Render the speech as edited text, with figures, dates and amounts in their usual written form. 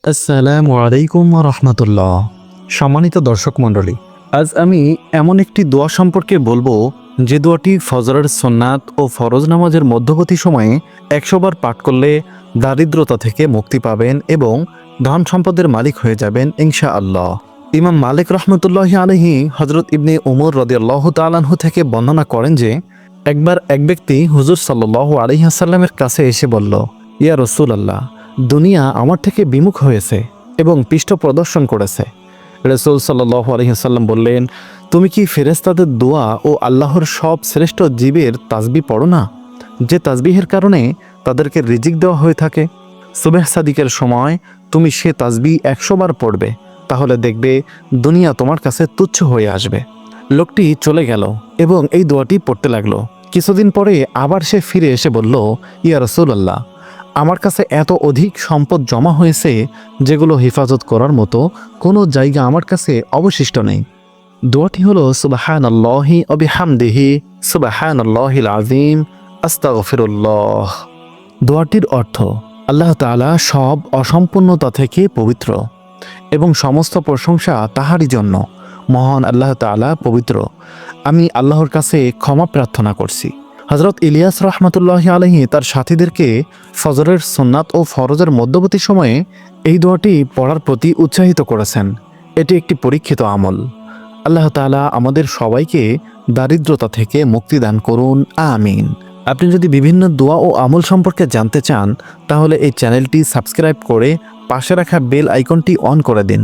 আসসালামু আলাইকুম রহমতুল্লাহ। সম্মানিত দর্শক মণ্ডলী, আজ আমি এমন একটি দোয়া সম্পর্কে বলবো যে দোয়াটি ফজরের সুন্নাত ও ফরজ নামাজের মধ্যবর্তী সময়ে 100 বার পাঠ করলে দারিদ্রতা থেকে মুক্তি পাবেন এবং ধন সম্পদের মালিক হয়ে যাবেন ইনশাআল্লাহ। ইমাম মালিক রহমতুল্লাহি আলাইহি হজরত ইবনে উমর রাদিয়াল্লাহু তাআলা আনহু থেকে বর্ণনা করেন যে একবার এক ব্যক্তি হুজুর সাল্লাল্লাহু আলাইহি ওয়াসাল্লামের কাছে এসে বলল, ইয়া রাসূলুল্লাহ, দুনিয়া আমার থেকে বিমুখ হয়েছে এবং পৃষ্ঠ প্রদর্শন করেছে। রাসূল সাল্লাল্লাহু আলাইহি ওয়াসাল্লাম বললেন, তুমি কি ফেরেশতাদের দোয়া ও আল্লাহর সব শ্রেষ্ঠ জীবের তাসবিহ পড়ো না, যে তাসবিহের কারণে তাদেরকে রিজিক দেওয়া হয়ে থাকে? সুবহ সাদিকের সময় তুমি সে তাসবিহ 100 বার পড়বে, তাহলে দেখবে দুনিয়া তোমার কাছে তুচ্ছ হয়ে আসবে। লোকটি চলে গেল এবং এই দোয়াটি পড়তে লাগলো। কিছুদিন পরে আবার সে ফিরে এসে বলল, ইয়া রাসূলুল্লাহ, আমার কাছে এত অধিক সম্পদ জমা হয়েছে যেগুলো হেফাজত করার মতো কোনো জায়গা আমার কাছে অবশিষ্ট নেই। দোয়াটি হলো সুবহানাল্লাহি ওয়া বিহামদিহি সুবহানাল্লাহিল আযীম আস্তাগফিরুল্লাহ। দোয়াটির অর্থ, আল্লাহ তাআলা সব অসম্পূর্ণতা থেকে পবিত্র এবং সমস্ত প্রশংসা তাহারই জন্য। মহান আল্লাহ তাআলা পবিত্র। আমি আল্লাহর কাছে ক্ষমা প্রার্থনা করছি। হযরত ইলিয়াস রহমতুল্লাহি আলাইহি তার সাথীদেরকে ফজরের সুন্নাত ও ফরজের মধ্যবর্তী সময়ে এই দোয়াটি পড়ার প্রতি উৎসাহিত করেছেন। এটি একটি পরীক্ষিত আমল। আল্লাহ তাআলা আমাদের সবাইকে দারিদ্রতা থেকে মুক্তি দান করুন, আমিন। আপনি যদি বিভিন্ন দোয়া ও আমল সম্পর্কে জানতে চান, তাহলে এই চ্যানেলটি সাবস্ক্রাইব করে পাশে রাখা বেল আইকনটি অন করে দিন।